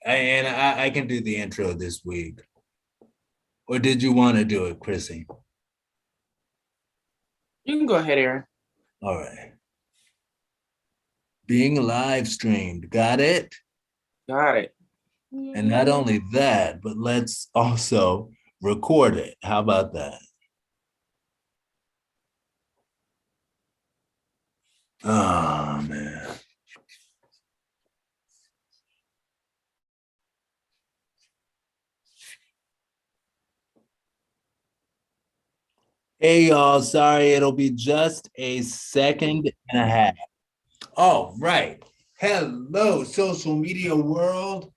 I can do the intro this week. Or did you want to do it, Chrissy? You can go ahead, Aaron. All right. Being live streamed. Got it? Got it. And not only that, but let's also record it. How about that? Oh, man. Hey, y'all. Sorry, it'll be just a second and a half. All right. Hello, social media world.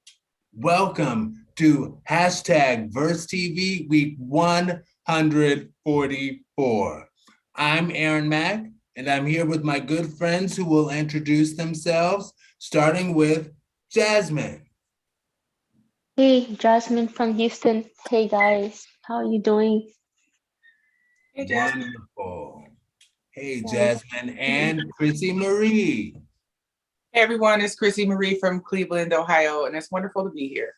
Welcome to hashtag Verse TV week 144. I'm Aaron Mack, and I'm here with my good friends who will introduce themselves, starting with Jasmine. Hey, Jasmine from Houston. Hey guys, how are you doing? Hey, Jasmine. Wonderful. Hey, Guys, Jasmine and Chrissy Marie. Hey, everyone. It's Chrissy Marie from Cleveland, Ohio, and it's wonderful to be here.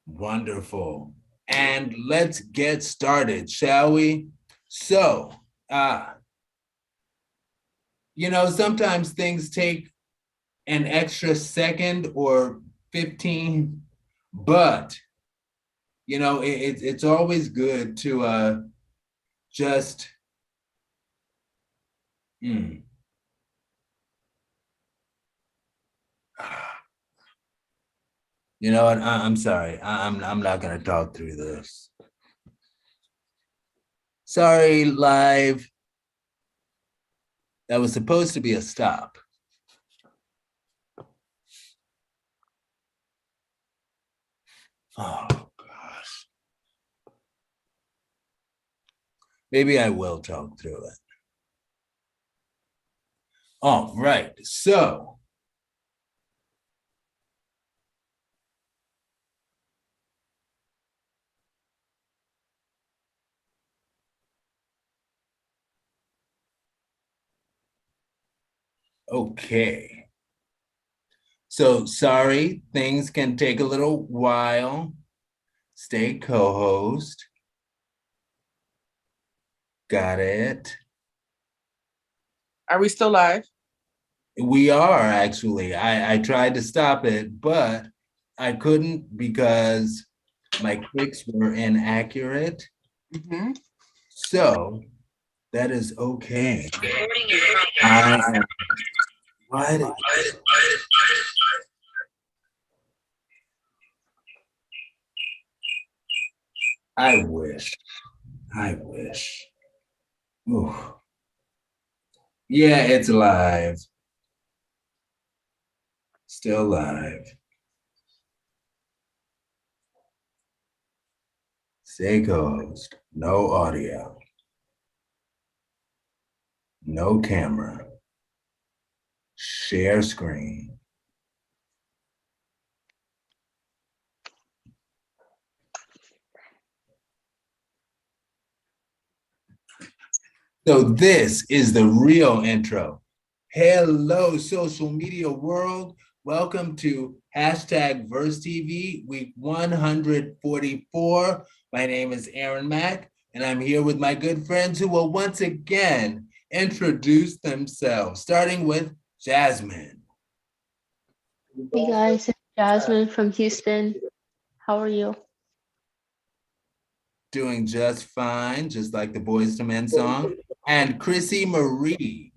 Wonderful. And let's get started, shall we? So, sometimes things take an extra second or 15, but it's always good to just you know what? I'm sorry. I'm not gonna talk through this. Sorry, live. That was supposed to be a stop. Oh gosh. Maybe I will talk through it. All right. So okay. So sorry, things can take a little while. Stay co-host. Got it. Are we still live? We are actually. I tried to stop it, but I couldn't because my clicks were inaccurate. Mm-hmm. So that is okay. What? I wish. I wish. Ooh. Yeah, it's live. Still live. Stay co-host. No audio. No camera. Share screen. So this is the real intro. Hello, social media world. Welcome to hashtag Verse TV week 144. My name is Aaron Mack, and I'm here with my good friends who will once again introduce themselves, starting with Jasmine. hey guys, it's Jasmine from Houston. How are you? Doing just fine, just like the Boyz II Men song. And Chrissy Marie.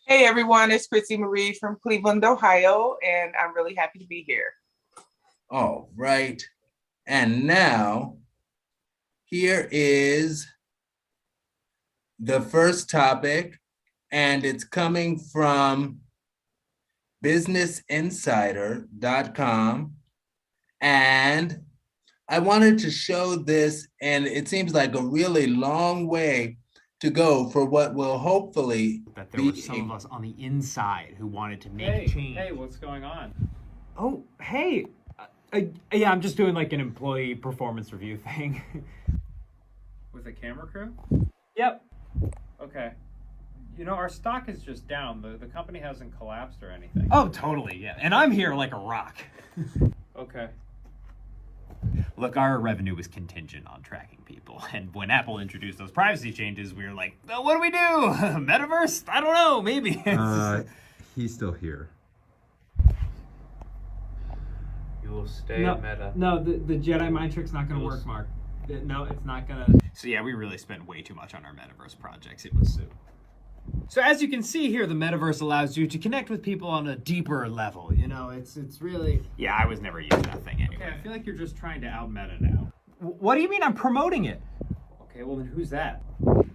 Hey, everyone. It's Chrissy Marie from Cleveland, Ohio, and I'm really happy to be here. All right. And now, here is the first topic, and it's coming from businessinsider.com. And I wanted to show this, and it seems like a really long way to go for what will hopefully that there were some of us on the inside who wanted to make change. Hey, what's going on? Oh, hey. Yeah, I'm just doing like an employee performance review thing. With a camera crew? Yep. Okay. You know, our stock is just down. The company hasn't collapsed or anything. Oh, totally, yeah. And I'm here like a rock. Okay. Look, our revenue was contingent on tracking people, and when Apple introduced those privacy changes, we were like, oh, what do we do? Metaverse? I don't know, maybe. He's still here. You will stay no, in Meta. no, the Jedi mind trick's not gonna You'll work, s- Mark. No, it's not gonna. So yeah, we really spent way too much on our metaverse projects. It was so as you can see here, the metaverse allows you to connect with people on a deeper level. You know, it's really. Yeah, I was never using that thing anyway. Okay, I feel like you're just trying to out meta now. What do you mean I'm promoting it? Okay, well then who's that?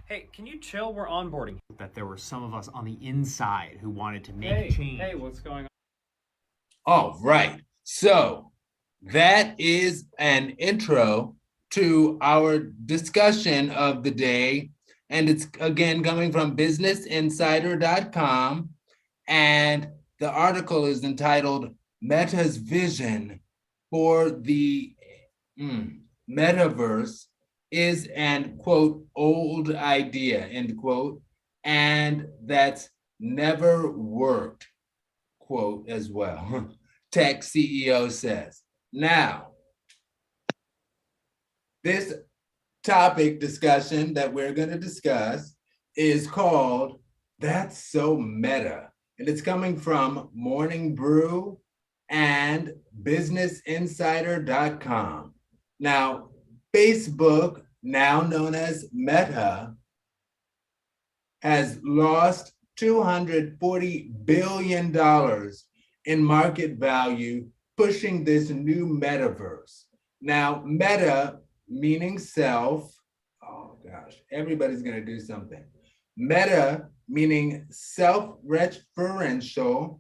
Hey, can you chill? We're onboarding. That there were some of us on the inside who wanted to make change. Hey, what's going on? All right. So that is an intro to our discussion of the day. And it's again coming from businessinsider.com. And the article is entitled Meta's Vision for the Metaverse is an quote, old idea, end quote, and that's never worked, quote, as well. Tech CEO says. Now, this topic discussion that we're going to discuss is called That's So Meta. And it's coming from Morning Brew and businessinsider.com. Now, Facebook, now known as Meta, has lost $240 billion in market value, pushing this new metaverse. Now, Meta, meaning self, oh gosh, everybody's gonna do something. Meta, meaning self-referential,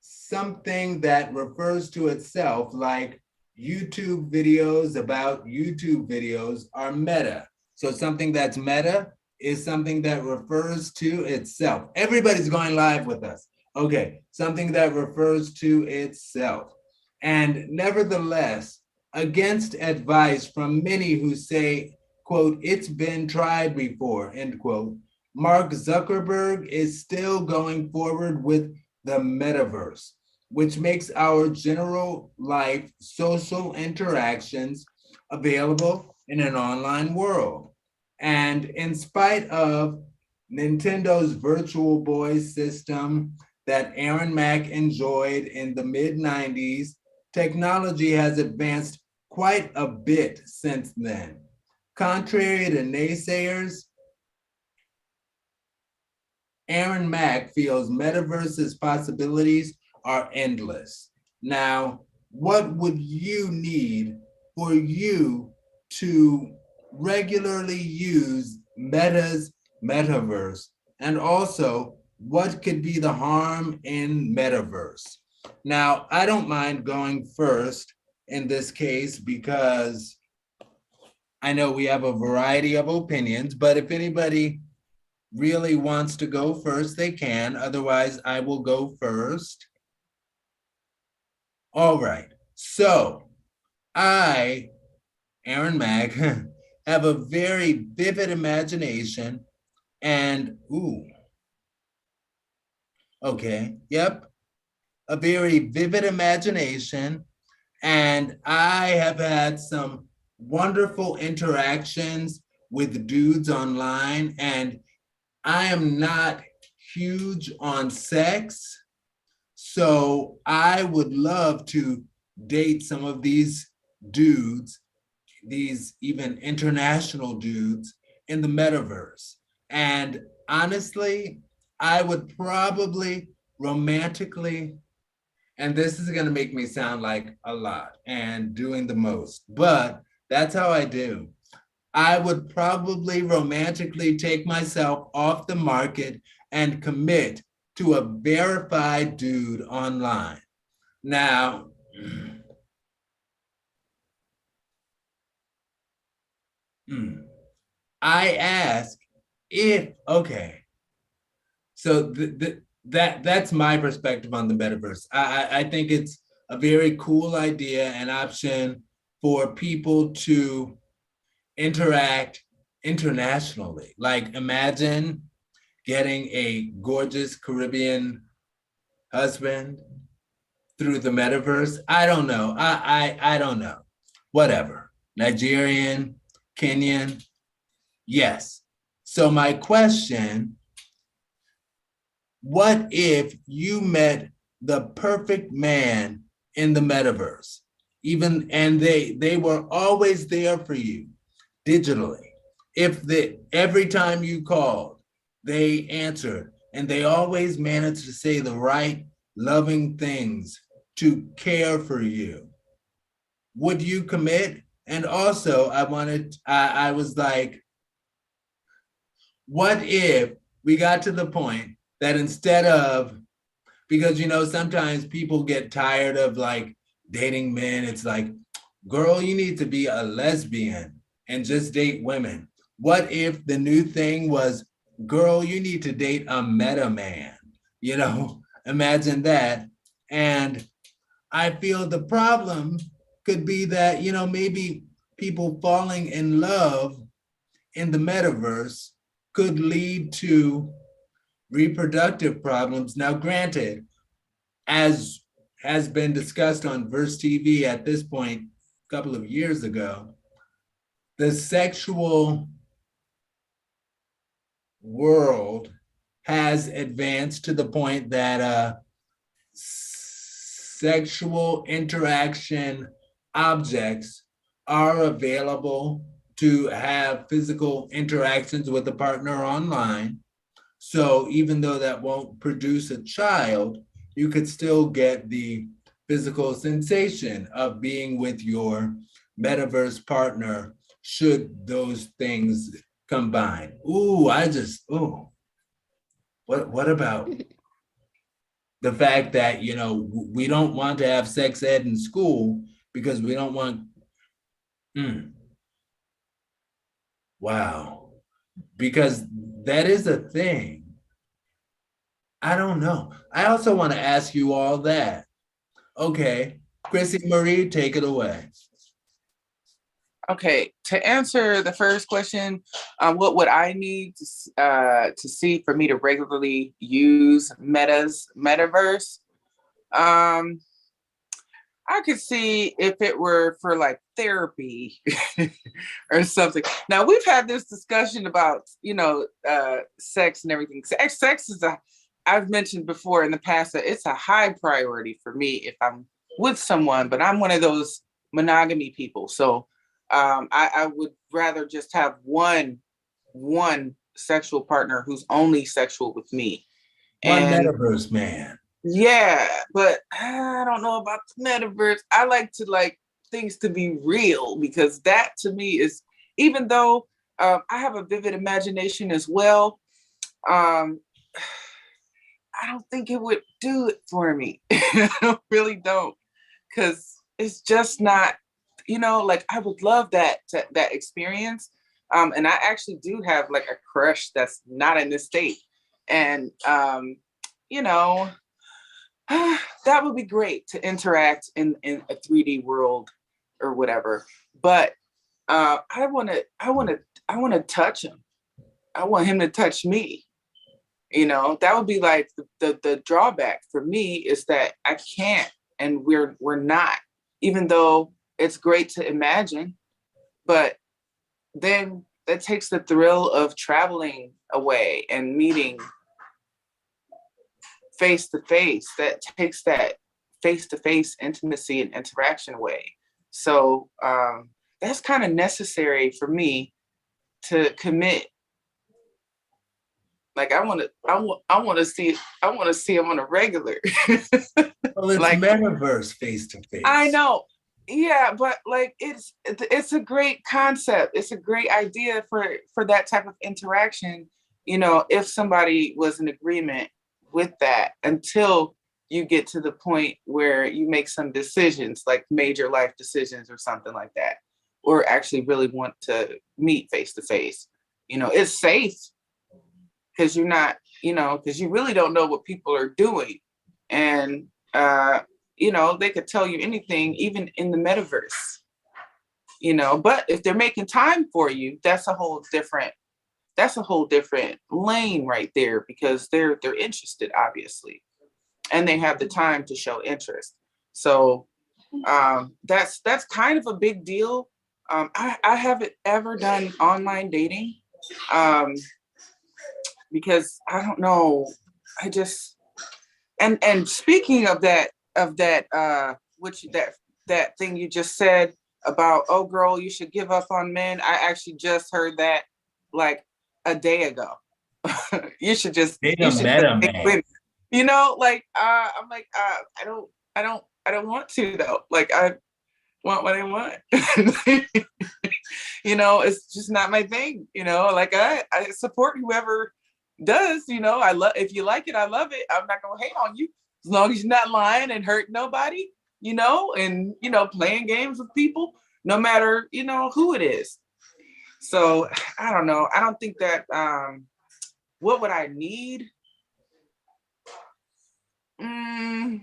something that refers to itself, like YouTube videos about YouTube videos are meta. So something that's meta is something that refers to itself. Everybody's going live with us. Okay, something that refers to itself. And nevertheless, against advice from many who say, quote, it's been tried before, end quote, Mark Zuckerberg is still going forward with the metaverse, which makes our general life social interactions available in an online world. And in spite of Nintendo's Virtual Boy system that Aaron Mack enjoyed in the mid-90s, technology has advanced quite a bit since then. Contrary to naysayers, Aaron Mack feels metaverse's possibilities are endless. Now, what would you need for you to regularly use Meta's metaverse? And also, what could be the harm in metaverse? Now, I don't mind going first in this case because I know we have a variety of opinions, but if anybody really wants to go first, they can. Otherwise, I will go first. All right. So I, Aaron Mack, have a very vivid imagination and, a very vivid imagination. And I have had some wonderful interactions with dudes online, and I am not huge on sex. So I would love to date some of these dudes, these even international dudes in the metaverse. And honestly, I would probably romantically, and this is gonna make me sound like a lot and doing the most, but that's how I do. I would probably romantically take myself off the market and commit to a verified dude online. Now, I ask if, okay, so that's my perspective on the metaverse. I think it's a very cool idea and option for people to interact internationally. Like imagine getting a gorgeous Caribbean husband through the metaverse. I don't know. I don't know. Whatever. Nigerian, Kenyan. Yes. So my question, what if you met the perfect man in the metaverse? Even and they were always there for you digitally. If every time you called, they answered and they always managed to say the right loving things to care for you. Would you commit? And also I was like, what if we got to the point that instead of, because sometimes people get tired of like dating men, it's like, girl, you need to be a lesbian and just date women. What if the new thing was, girl, you need to date a meta man? Imagine that. And I feel the problem could be that, maybe people falling in love in the metaverse could lead to reproductive problems. Now, granted, as has been discussed on Verse TV at this point, a couple of years ago, the sexual world has advanced to the point that sexual interaction objects are available to have physical interactions with a partner online. So even though that won't produce a child, you could still get the physical sensation of being with your metaverse partner should those things combine. What about the fact that, we don't want to have sex ed in school because we don't want, wow, because that is a thing. I don't know. I also want to ask you all that. Okay, Chrissy Marie, take it away. Okay, to answer the first question, what would I need to see for me to regularly use metaverse? I could see if it were for like therapy or something. Now we've had this discussion about, sex and everything. Sex is I've mentioned before in the past that it's a high priority for me if I'm with someone, but I'm one of those monogamy people. So I would rather just have one sexual partner who's only sexual with me. One And metaverse man. yeah, but I don't know about the metaverse. I like things to be real, because that to me is, even though I have a vivid imagination as well, I don't think it would do it for me. I really don't, because it's just not, I would love that experience. And I actually do have like a crush that's not in this state. And, that would be great to interact in a 3D world or whatever. But I want to touch him. I want him to touch me. That would be like the drawback for me, is that I can't, and we're not, even though it's great to imagine, but then that takes the thrill of traveling away and meeting face to face. That takes that face to face intimacy and interaction away. So that's kind of necessary for me to commit. Like I want to see him on a regular. Well, it's like metaverse face to face. I know. Yeah, but like it's a great concept. It's a great idea for that type of interaction. If somebody was in agreement with that, until you get to the point where you make some decisions, like major life decisions or something like that, or actually really want to meet face to face. It's safe, because you're not, because you really don't know what people are doing. And, they could tell you anything, even in the metaverse, but if they're making time for you, that's a whole different lane right there, because they're interested, obviously, and they have the time to show interest. So that's kind of a big deal. I haven't ever done online dating because I don't know. I just and speaking of that which that thing you just said about, oh girl, you should give up on men. I actually just heard that like a day ago. You should just They you done should met just a pick man. women. You know, like I'm like I don't want to though. Like I want what I want. You know, it's just not my thing. You know, like I support whoever does. You know, I love if you like it, I love it. I'm not gonna hate on you as long as you're not lying and hurt nobody. You know, and you know, playing games with people, no matter you know who it is. So I don't know. I don't think that. What would I need? I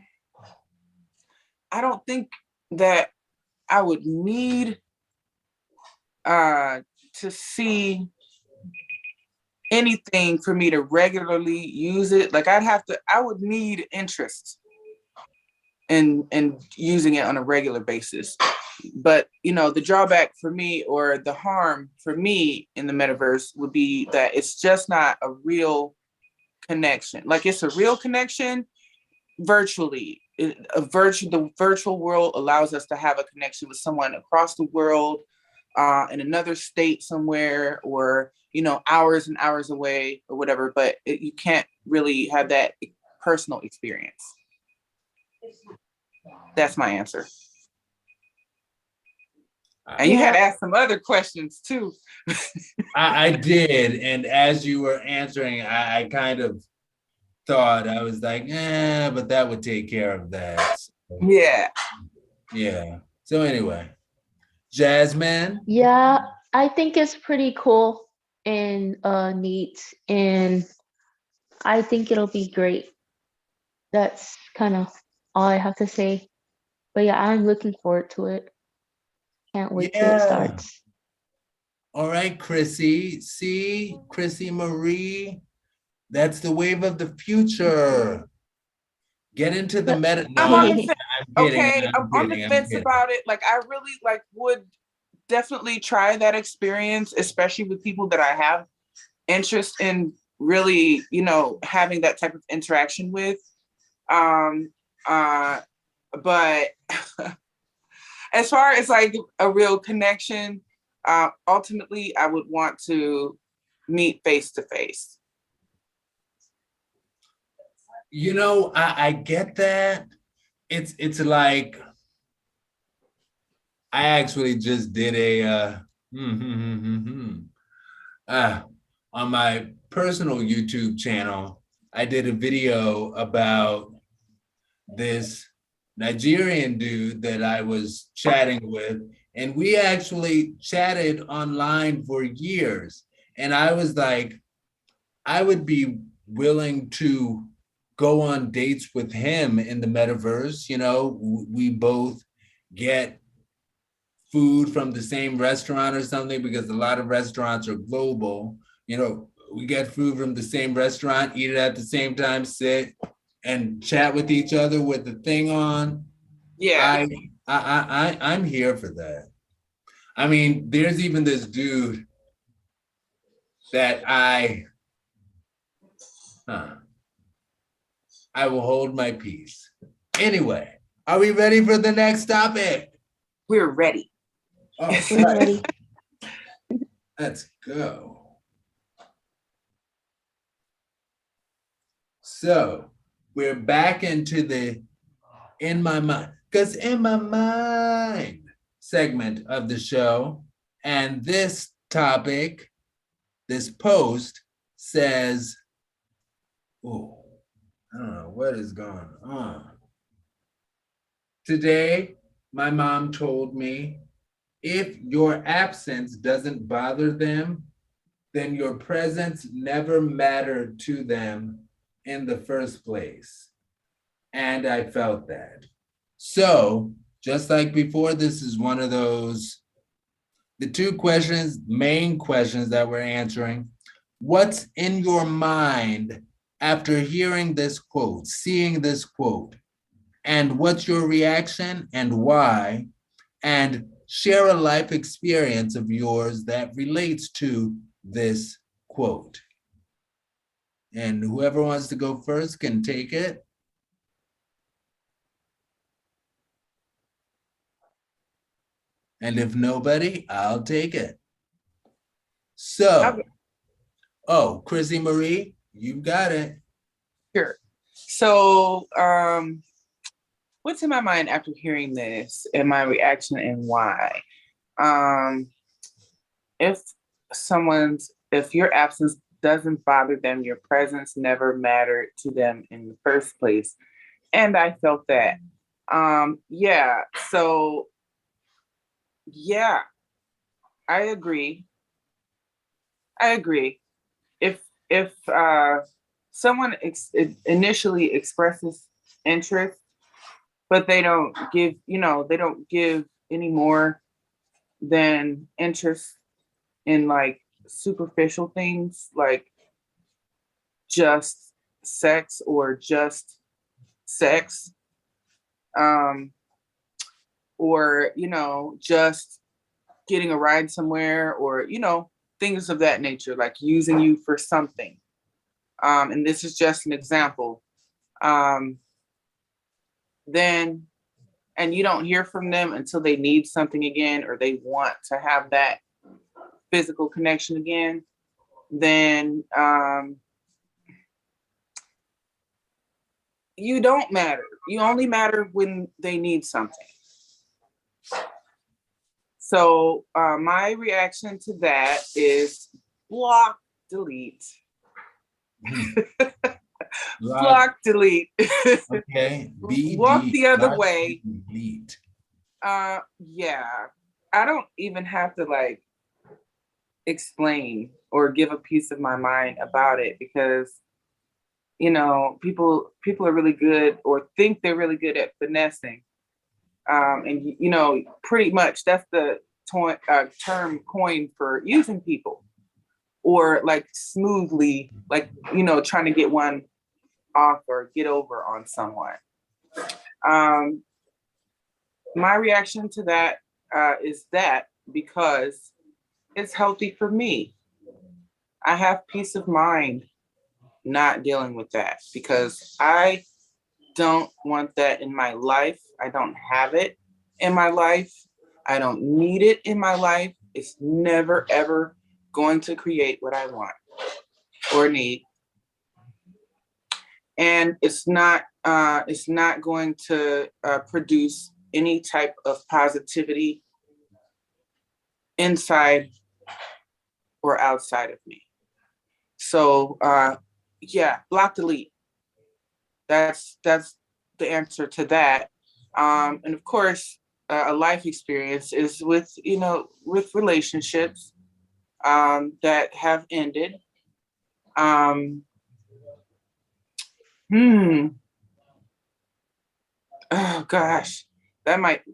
don't think that I would need to see anything for me to regularly use it. Like I would need interest in using it on a regular basis. But you know, the drawback for me or the harm for me in the metaverse would be that it's just not a real connection. Like it's a real connection virtually. The virtual world allows us to have a connection with someone across the world, in another state somewhere, or you know, hours and hours away or whatever. But you can't really have that personal experience. That's my answer. And you had Yeah. asked some other questions too. I did, and as you were answering, I kind of thought, I was like, but that would take care of that. So, Yeah. yeah. So anyway, Jasmine. Yeah, I think it's pretty cool and neat, and I think it'll be great. That's kind of all I have to say. But yeah, I'm looking forward to it. Can't wait till it Yeah. starts. All right, Chrissy. See, Chrissy Marie. That's the wave of the future. Get into the meta. I'm No, on I'm the fence. kidding. Okay, I'm on the kidding, fence kidding. about it. Like I really like would definitely try that experience, especially with people that I have interest in really, you know, having that type of interaction with. Um but as far as like a real connection, ultimately I would want to meet face to face. You know, I get that. It's like I actually just did a on my personal YouTube channel. I did a video about this Nigerian dude that I was chatting with, and we actually chatted online for years. And I was like, I would be willing to go on dates with him in the metaverse. You know, we both get food from the same restaurant or something, because a lot of restaurants are global. You know, we get food from the same restaurant, eat it at the same time, sit and chat with each other with the thing on. Yeah. I'm here for that. I mean, there's even this dude that I will hold my peace. Anyway, are we ready for the next topic? We're ready. All We're right, ready. let's go. So we're back into the in my mind, because in my mind segment of the show. And this topic, this post says, oh, I don't know what is going on. Today, my mom told me, if your absence doesn't bother them, then your presence never mattered to them in the first place. And I felt that. So, just like before, this is one of those, the two questions, main questions that we're answering. What's in your mind after hearing this quote, seeing this quote? and what's your reaction and why, and share a life experience of yours that relates to this quote. And whoever wants to go first can take it. And if nobody, I'll take it. So, Okay. oh, Chrissy Marie, you got it. Sure. So, what's in my mind after hearing this and my reaction and why? If if your absence doesn't bother them, your presence never mattered to them in the first place. And I felt that. Yeah. So, yeah, I agree. I agree. If someone initially expresses interest, but they don't give, they don't give any more than interest in like superficial things, like just sex or just sex, or just getting a ride somewhere, or things of that nature, like using you for something. And this is just an example. Then, and you don't hear from them until they need something again, or they want to have that physical connection again, then you don't matter. You only matter when they need something. So my reaction to that is block, delete. Block, delete. Okay. Walk the other block, way. delete. Yeah. I don't even have to like explain or give a piece of my mind about it, because people are really good, or think they're really good at finessing. And pretty much that's the term coined for using people, or like smoothly, like trying to get one off or get over on someone. My reaction to that is that because it's healthy for me. I have peace of mind not dealing with that, because I don't want that in my life. I don't have it in my life. I don't need it in my life. It's never, ever going to create what I want or need. And it's not going to produce any type of positivity inside or outside of me. So yeah, block, delete. That's the answer to that. And of course, a life experience is with relationships that have ended. Oh gosh, that might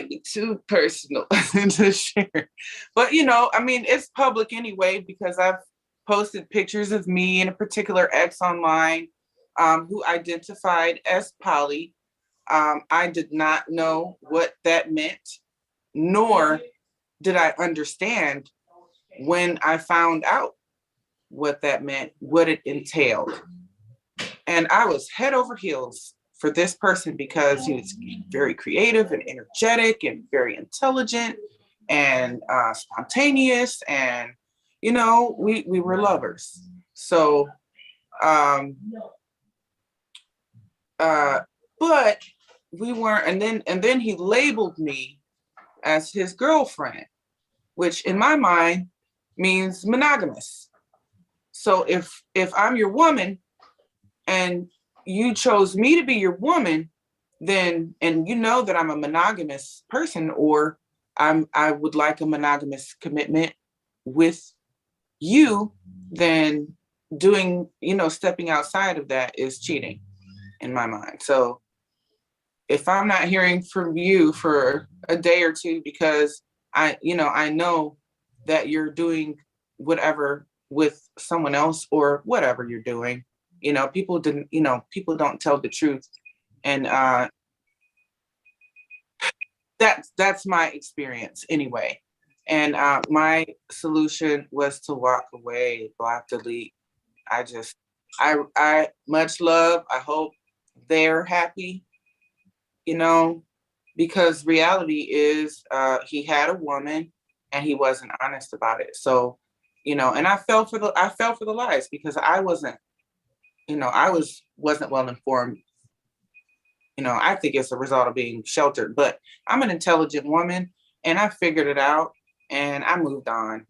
be too personal to share. But it's public anyway, because I've posted pictures of me and a particular ex online, who identified as poly. I did not know what that meant, nor did I understand when I found out what that meant, what it entailed. And I was head over heels for this person, because he was very creative and energetic and very intelligent and spontaneous. And, we were lovers. So, but we weren't, and then he labeled me as his girlfriend, which in my mind means monogamous. So if I'm your woman and you chose me to be your woman, then, and that I'm a monogamous person, or I would like a monogamous commitment with you, then doing, stepping outside of that is cheating in my mind. So if I'm not hearing from you for a day or two because I know that you're doing whatever with someone else, or whatever you're doing, people don't tell the truth. And That's my experience anyway. And my solution was to walk away, block, delete. I much love. I hope they're happy, you know, because reality is he had a woman and he wasn't honest about it. So, and I fell for the lies because I wasn't, wasn't well informed. I think it's a result of being sheltered, but I'm an intelligent woman and I figured it out and I moved on.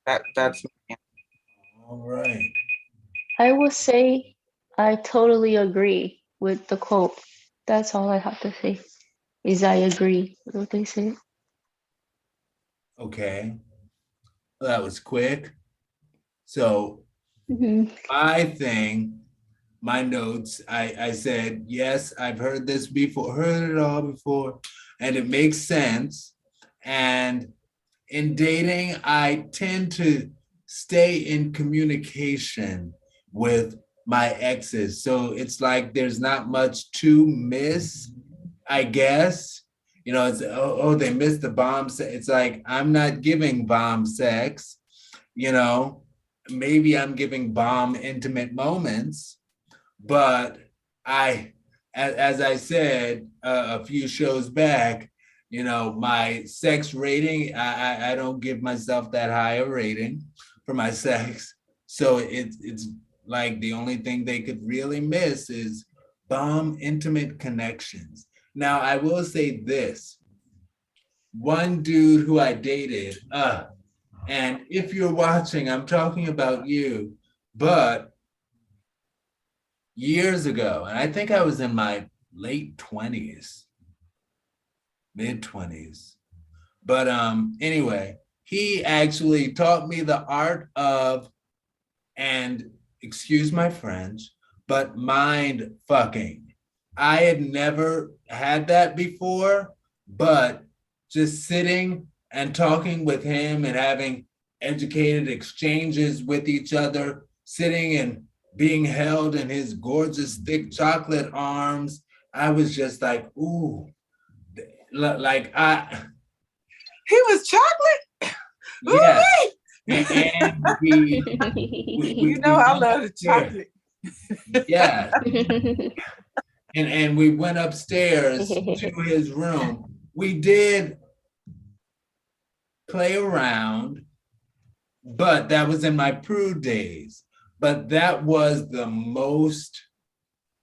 That's All right. I will say I totally agree with the quote. That's all I have to say. Is I agree with what they say. Okay. Well, that was quick. So Mhm. my notes, I said, yes, I've heard this before, heard it all before, and it makes sense. And in dating, I tend to stay in communication with my exes. So it's like there's not much to miss, I guess. It's they missed the bomb. It's like I'm not giving bomb sex, maybe I'm giving bomb intimate moments, but as I said a few shows back, my sex rating, I don't give myself that high a rating for my sex. So it's like the only thing they could really miss is bomb intimate connections. Now, I will say this. One dude who I dated, and if you're watching, I'm talking about you, but years ago, and I think I was in my late 20s, mid 20s. But anyway, he actually taught me the art of, and excuse my French, but mind fucking. I had never had that before, but just sitting and talking with him and having educated exchanges with each other, sitting and being held in his gorgeous thick chocolate arms, I was just like, ooh, like he was chocolate. yeah. And I love the chocolate. Yeah. And we went upstairs to his room. We did play around, but that was in my prude days. But that was the most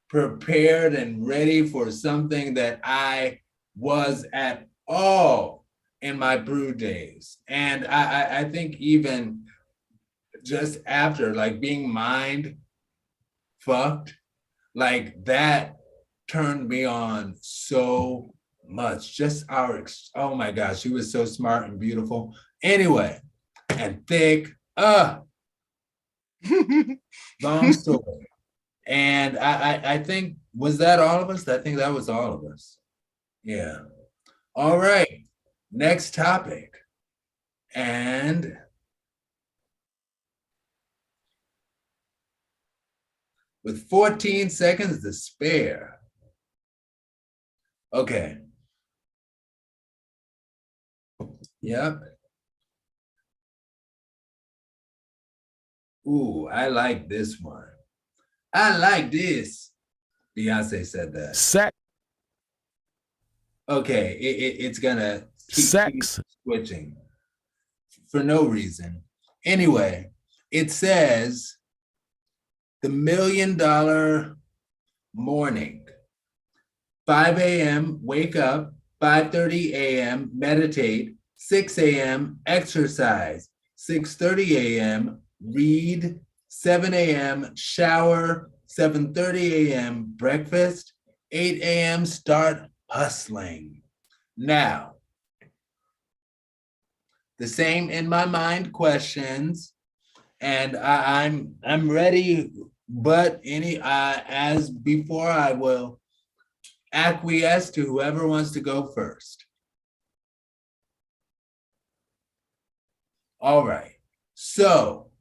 prepared and ready for something that I was at all in my prude days. And I think even just after, like being mind fucked, like that turned me on so much. Just oh my gosh, she was so smart and beautiful. Anyway, and thick. Long story. And I think, was that all of us? I think that was all of us. Yeah. All right. Next topic. And with 14 seconds to spare. Okay. Yep. Ooh, I like this one. I like this. Beyonce said that. Sex. Okay, it's gonna keep switching for no reason. Anyway, it says the $1 million morning. 5 a.m., wake up. 5:30 a.m., meditate. 6 a.m., exercise. 6:30 a.m., read. 7 a.m., shower. 7:30 a.m., breakfast. 8 a.m., start hustling. Now, the same in my mind questions, and I'm ready, but as before, I will acquiesce to whoever wants to go first. All right. So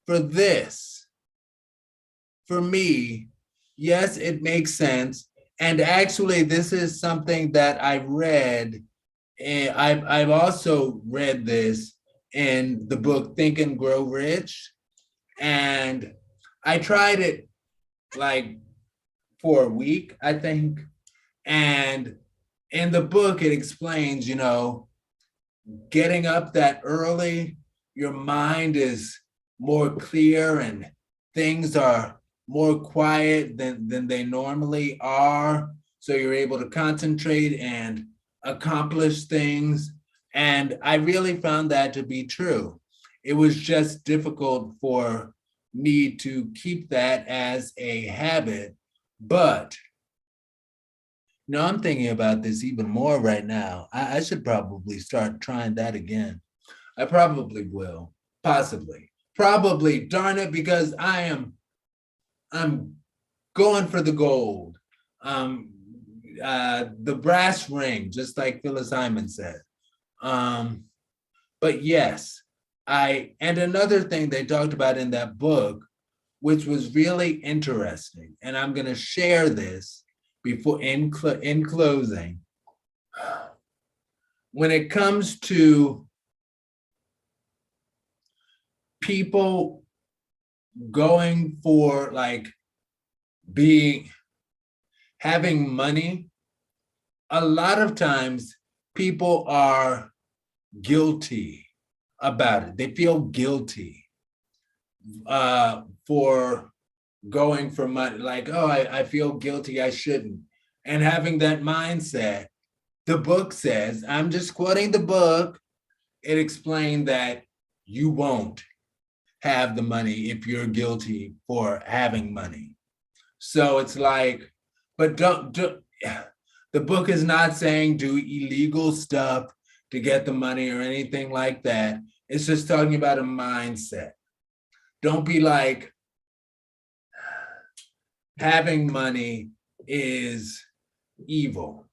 for this, for me, yes, it makes sense. And actually, this is something that I read, and I've also read this in the book Think and Grow Rich. And I tried it like for a week, I think. And in the book, it explains, getting up that early, your mind is more clear and things are more quiet than they normally are. So you're able to concentrate and accomplish things. And I really found that to be true. It was just difficult for me to keep that as a habit. But I'm thinking about this even more right now. I should probably start trying that again. I probably will, possibly, probably, darn it, because I'm going for the gold. The brass ring, just like Phyllis Hyman said. But yes, and another thing they talked about in that book, which was really interesting, and I'm going to share this before in closing. When it comes to people going for like having money, a lot of times people are guilty about it. They feel guilty for going for money, like, oh, I feel guilty, I shouldn't. And having that mindset, the book says, I'm just quoting the book, it explained that you won't have the money if you're guilty for having money. So it's like, but don't the book is not saying do illegal stuff to get the money or anything like that. It's just talking about a mindset. Don't be like, having money is evil.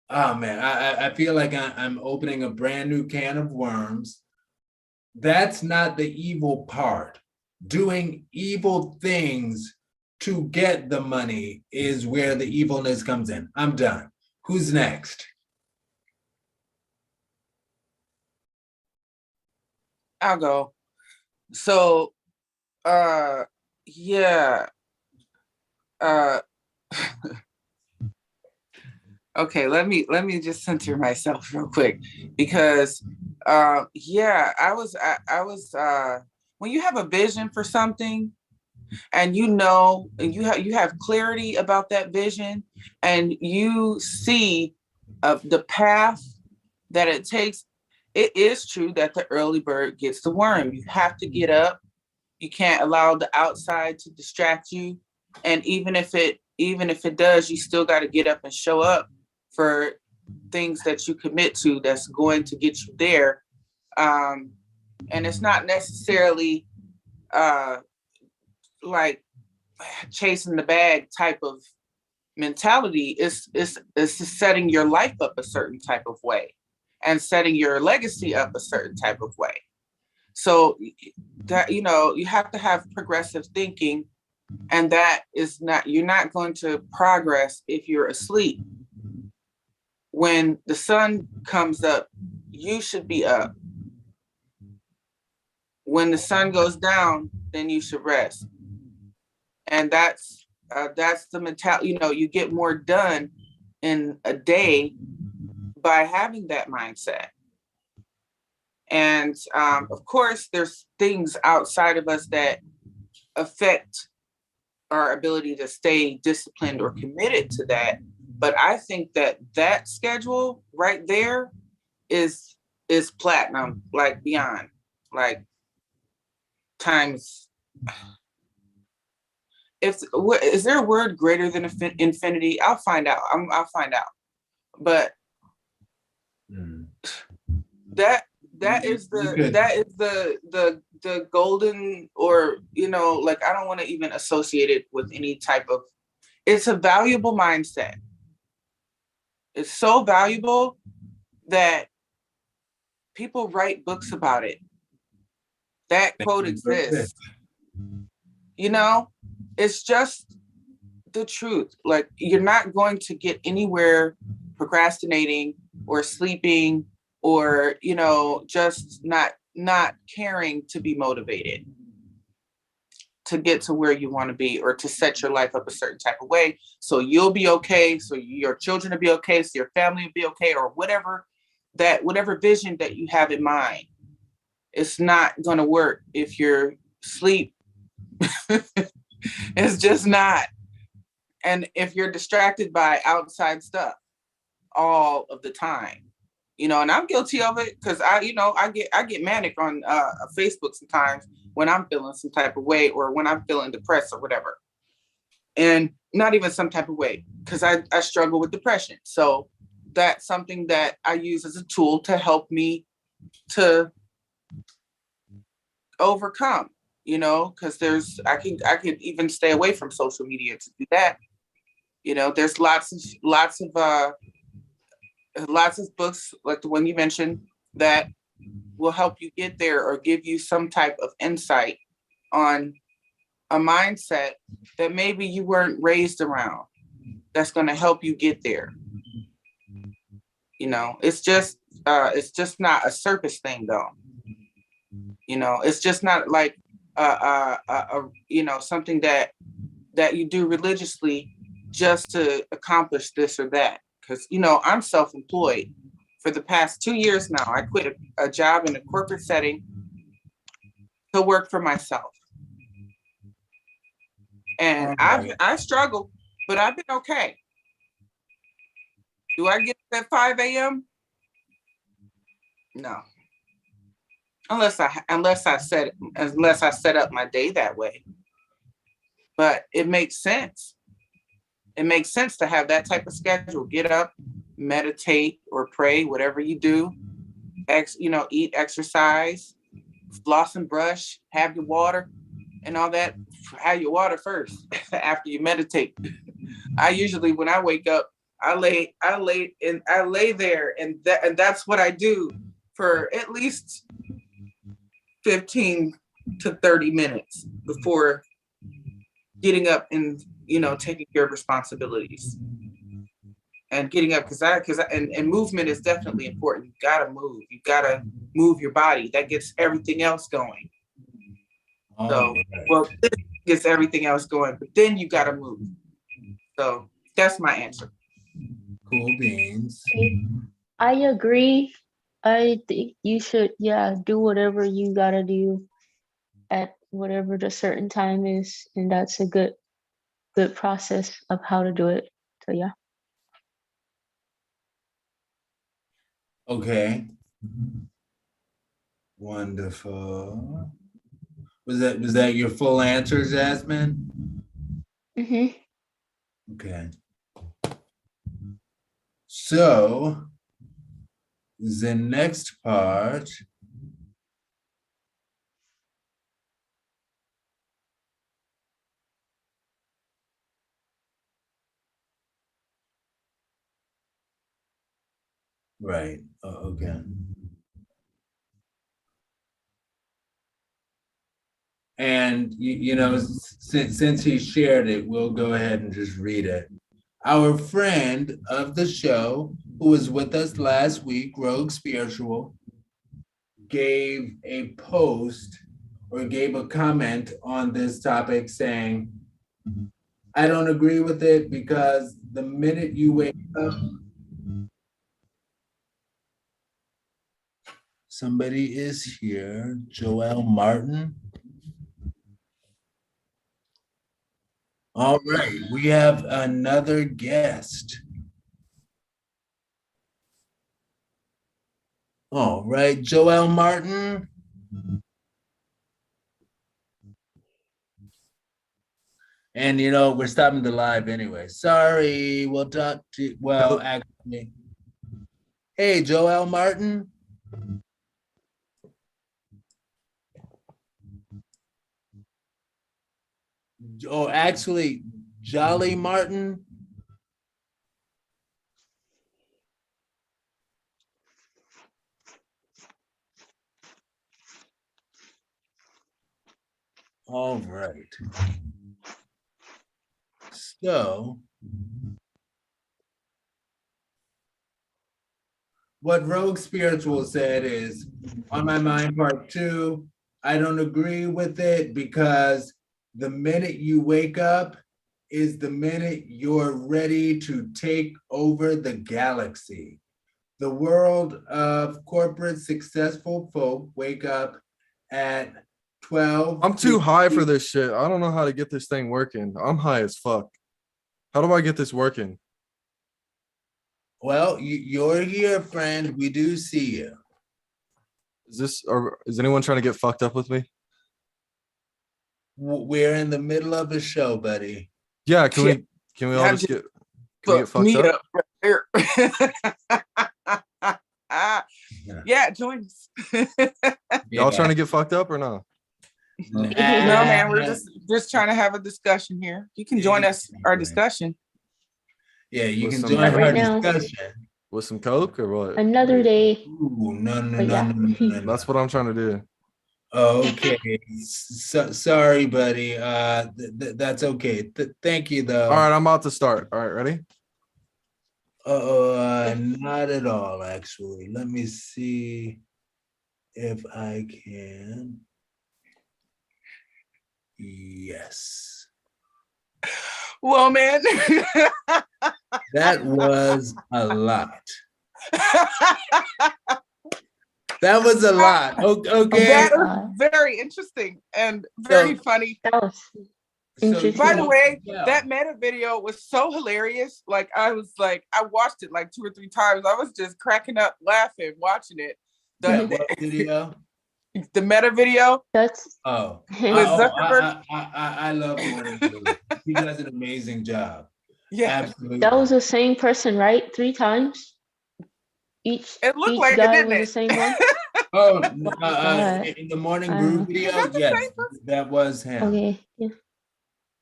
Oh man, I feel like I'm opening a brand new can of worms. That's not the evil part. Doing evil things to get the money is where the evilness comes in. I'm done. Who's next? I'll go. So, yeah. Okay, let me just center myself real quick, because yeah, I was when you have a vision for something, and you have clarity about that vision, and you see the path that it takes. It is true that the early bird gets the worm. You have to get up. You can't allow the outside to distract you. And even if it does, you still got to get up and show up for things that you commit to that's going to get you there. And it's not necessarily like chasing the bag type of mentality. It's setting your life up a certain type of way and setting your legacy up a certain type of way. So that, you have to have progressive thinking, and that is not, you're not going to progress if you're asleep. When the sun comes up, you should be up. When the sun goes down, then you should rest. And that's the mentality. You get more done in a day by having that mindset. And of course, there's things outside of us that affect our ability to stay disciplined or committed to that. But I think that schedule right there is platinum, like beyond, like times. Is there a word greater than infinity? I'll find out. I'll find out. But that is the golden, or like, I don't want to even associate it with any type of. It's a valuable mindset. It's so valuable that people write books about it. That quote exists. It's just the truth. Like, you're not going to get anywhere procrastinating or sleeping or, just not caring to be motivated to get to where you want to be, or to set your life up a certain type of way so you'll be okay, so your children will be okay, so your family will be okay, or whatever vision that you have in mind. It's not going to work if you're sleep. It's just not. And if you're distracted by outside stuff all of the time, and I'm guilty of it, because I get manic on Facebook sometimes when I'm feeling some type of way, or when I'm feeling depressed or whatever. And not even some type of way, because I struggle with depression. So that's something that I use as a tool to help me to overcome, because I could even stay away from social media to do that. There's lots of books like the one you mentioned that will help you get there, or give you some type of insight on a mindset that maybe you weren't raised around, that's going to help you get there. It's just not a surface thing, though. It's just not like something that you do religiously just to accomplish this or that. Because I'm self-employed for the past 2 years now. I quit a job in a corporate setting to work for myself, and I struggled, but I've been okay. Do I get up at 5 a.m.? No. Unless I set up my day that way. But it makes sense. It makes sense to have that type of schedule. Get up, meditate or pray, whatever you do. Eat, exercise, floss and brush, have your water and all that. Have your water first after you meditate. I usually, when I wake up, I lay there, and that's what I do for at least 15 to 30 minutes before getting up and taking care of responsibilities. And getting up, and movement is definitely important. You gotta move. You gotta move your body. That gets everything else going. So, well, this gets everything else going, but then you gotta move. So that's my answer. Cool beans. I agree. I think you should, do whatever you gotta do at whatever the certain time is, and that's a good process of how to do it. So yeah. Okay. Wonderful. Was that your full answer, Jasmine? Mm-hmm. Okay. So the next part. Right. Okay. And since he shared it, we'll go ahead and just read it. Our friend of the show, who was with us last week, Rogue Spiritual, gave a post or gave a comment on this topic saying, I don't agree with it because the minute you wake up, somebody is here, Joel Martin. All right, we have another guest. All right, Joel Martin. And we're stopping the live anyway. Sorry, we'll talk to, well, actually. Hey, Joel Martin. Oh, actually, Jolly Martin. All right. So what Rogue Spiritual said is On My Mind Part 2. I don't agree with it because the minute you wake up is the minute you're ready to take over the galaxy. The world of corporate successful folk wake up at 12. I'm too high for this shit. I don't know how to get this thing working. I'm high as fuck. How do I get this working? Well, you're here, friend. We do see you. Is anyone trying to get fucked up with me? We're in the middle of a show, buddy. Yeah, can we all Yeah, just get fucked me up? up right there. Yeah, join us. Y'all trying to get fucked up or no? No, man, we're just trying to have a discussion here. You can join us, our discussion. Yeah, you With can some- join Not our right now. discussion. With some coke or what? Another day. Ooh, no, no, But no, yeah. no, no, no, no. That's what I'm trying to do. Okay, sorry, buddy. That's okay. Thank you, though. All right, I'm about to start. All right, ready? Not at all, actually. Let me see if I can. Yes, Well, man. that was a lot. That was a lot. Okay. That was very interesting and very funny. That was interesting. By the way, Yeah. that meta video was so hilarious. Like I watched it like 2 or 3 times. I was just cracking up laughing watching it. That what video? The meta video. That's Oh, With Zuckerberg? I love Morning Blue. He does an amazing job. Yeah. Absolutely. that was the same person, right? 3 times. Each It looked each like it, guy didn't was the it? same one. Oh, God. in the Morning Brew video, Is that the yes, same person? that was him. Okay. Yeah.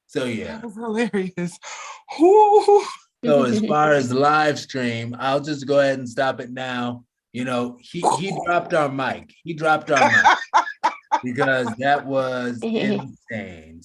So yeah. That was hilarious. Ooh. So as far as live stream, I'll just go ahead and stop it now. You know, he dropped our mic. He dropped our mic because that was insane.